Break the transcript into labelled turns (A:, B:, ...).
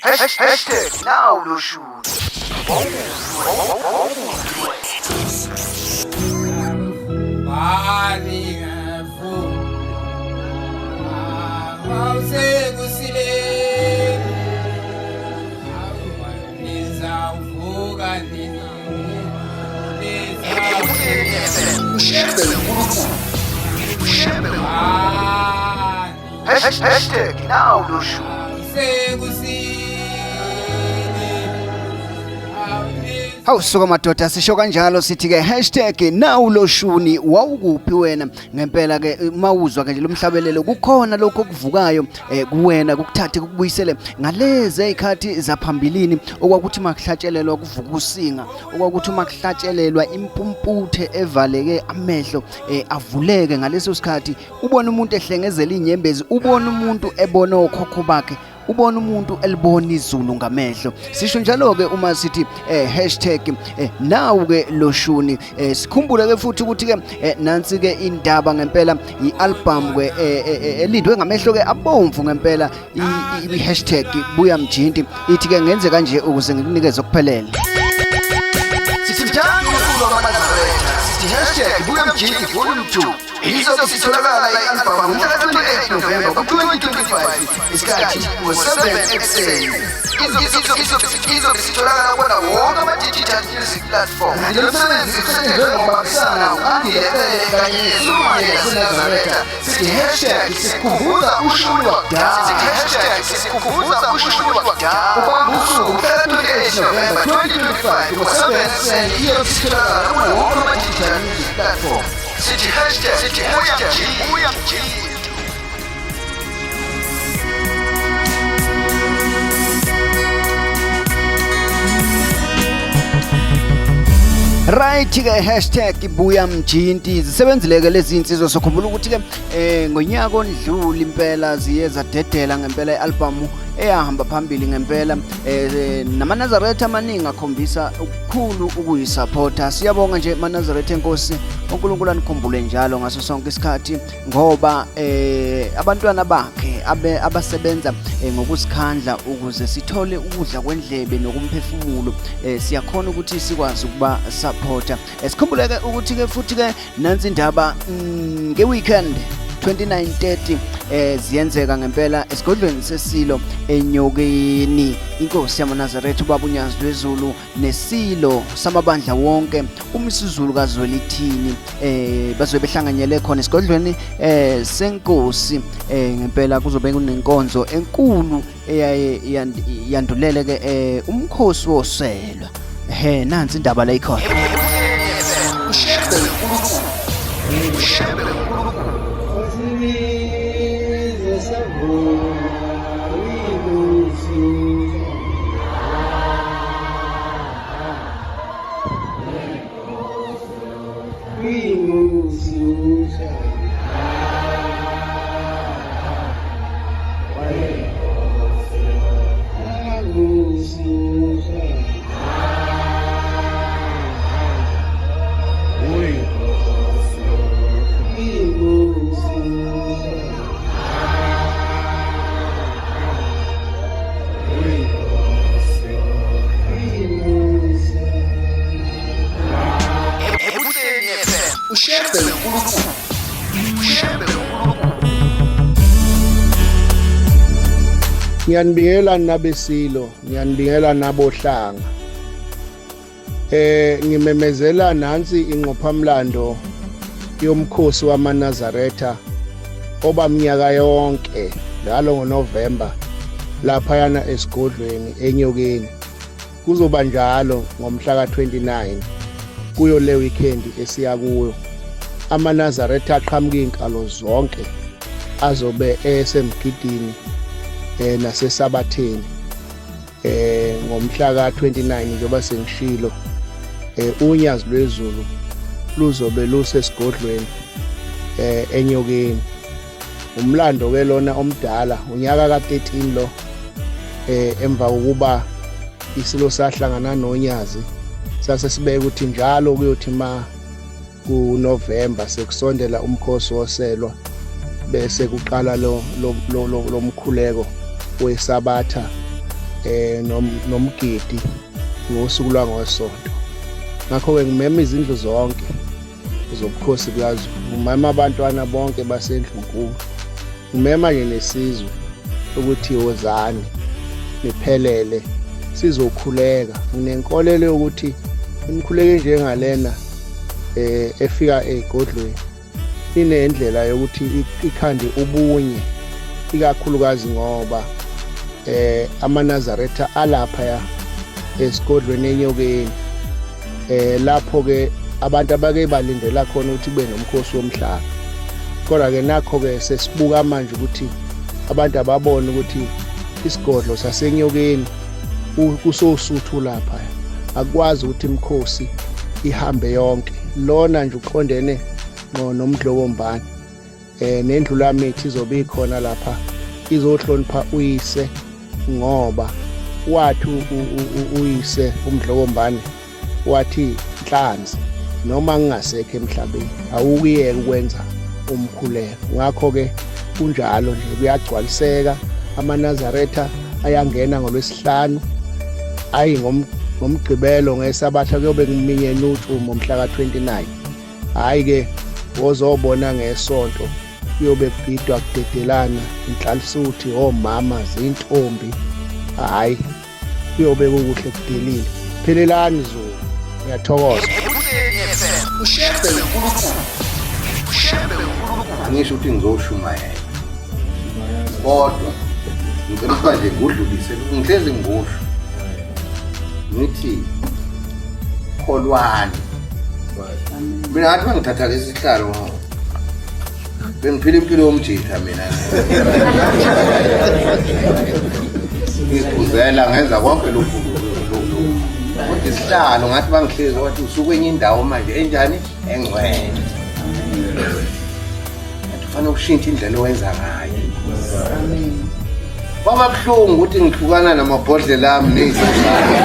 A: Now Lushuni. Now Lushuni. Hawusuka madoda sisho kanjalo sithi ke #nawuloshuni wawukuphi wena ngempela ke mawuzwa ke nje lomhlabelelo kukhona lokho okuvukayo kuwena kukuthathe kukubuyisele ngalezi ezikhathi zaphambilini okwakuthi makuhlatshelelwa kuvuka usinga okwakuthi makuhlatshelelwa impumputhe evaleke amehlo avuleke ngaleso sikhathi ubona umuntu ehlengezela inyembezi ubona umuntu ebona okhokho bakhe ubona umuntu elibona izulu ngamehlo sisho njalo ke uma sithi #nawu ke loshuni sikhumbule ke futhi ukuthi ke nansi ke indaba ngempela ialbum ke elindwe ngamehlo ke abomvu ngempela #buya mjinti ithi ke ngenze kanje ukuze ngikunikeze okuphelele sithanda ukulo kaMazaretha sithi #buya mjinti volume 2 izobe sitholakala i-album ngomhla ka-28 November ku-2025 isikhathi ngo-7 ekuseni izobe sitholakala kuwona wonke ama-digital music platform lo msebenzi usenzelwe ngokubambisana u-Andile kanye neSulumane yaseNazaretha sithi #sikhumbuza ushuni wakudala ubamba usuku mhla ka-28 November 2025 ngo-7 ekuseni iyobe sitholakala kuwona wonke ama-digital music platform sithi #buya mjinti. Right ke #buya mjinti zisebenzileke lezi insizwa sokhumbula ukuthi ke ngonyaka ondlula impela ziye zadedela ngempela ialbum eyahamba phambili ngempela namaNazaretha amaningi akhombisa ukukhulu ukuyisupporta siyabonga nje maNazaretha enkosi uNkulunkulu anikhumbule njalo ngaso sonke isikhathi ngoba abantwana bakhe abasebenza ngokusikhandla ukuze sithole ukudla kwendlebe nokumphefumulo siyakhona ukuthi sikwazi ukuba supporta sikhumbuleke ukuthi ke futhi ke nansi indaba ngeweekend 29:30 ziyenzeka ngempela esigodlweni sesilo enyokeni inkosi yamaNazaretha ubaba uNyazi lwezulu nesilo samabandla wonke uMisuzulu kaZwelithini bazobe behlanganyele khona esigodlweni senkosi ngempela kuzobe kunenkonzo enkulu yandulele ke umkhosi woselwa nansi indaba la ikhona
B: Ngiyanibingelela nabesilo, ngiyanibingelela nabohlanga. Ngimemezela nansi ingqophamlando yomkhosi wamaNazaretha oba mnyaka yonke njalo ngoNovember lapha yana esigodlweni enyokeni. Kuzoba njalo ngomhla ka-29 kuyo le weekend esiya kuyo. AmaNazaretha aqhamuka inkalo zonke azobe esemgidini nasesabatheni ngomhla ka-29 njengoba sengishilo unyazi lwezulu luzobe lusesigodlweni enyokeni. Umlando ke lona omdala unyaka ka-13 lo emva kokuba isilo sahlangana nonyazi sase sibeke ukuthi njalo kuyothi ma kuNovember sekusondela umkhosi woselwa bese kuqala lo mkhuleko wesabatha nomgidi ngosuku lwangosonto. Ngakho-ke ngimema izindlu zonke zobukhosi bukaZulu, ngimema abantwana bonke baseNdlunkulu, ngimema nje nesizwe ukuthi wozani niphelele sizokhuleka. Nginenkolelo yokuthi imikhuleko njengalena efika egodlweni inendlela yokuthi ikhande ubunye, ikakhulukazi ngoba amaNazaretha alapha esigodlweni eNyokeni, lapho-ke abantu abake balindela khona ukuthi kube nomkhosi womhlanga. Kodwa-ke nakho-ke sesibuka manje ukuthi abantu ababone ukuthi isigodlo saseNyokeni kusosuthu lapha, akwazi ukuthi imikhosi ihambe yonke. Lona nje uqondene nomdlokombane, nendlulamithi izobe ikhona lapha izohlonipha uyise, ngoba wathi uyise umdlokombane wathi Nhlanzi, noma ngingasekho emhlabeni awukuyeke ukwenza umkhuleko. Ngakho-ke kunjalo nje, kuyagcwaliseka. AmaNazaretha ayangena ngoLwesihlanu, ayi ngomgqibelo ngesabatha kuyobe kuminyene utshumo mhla ka-29. Hhayi-ke wozobona ngesonto kuyobe kubhidwa kudedelana inhlansuthi, omama, zintombi. Hhayi kuyobe kukuhle kudelile. Phelelani Zulu, ngiyathokoza.
C: Angisho ukuthi ngizoshumayela, kodwa ngicela ukuba nje ngudlulise, ngihlezi ngikusho ngithi kholwani. Mina ngathi mangithatha lesi sihlalo bengiphila impilo yomjitha mina. Ngizela ngenza konke lokhu. Kodwa isihlalo ngathi bangihlezi wathi usuke kwenye indawo manje enjani, engcwele. Kufanele ushintshe indlela owenza ngayo. Kwaba buhlungu ukuthi ngihlukana namabhodlela ami nezizalo.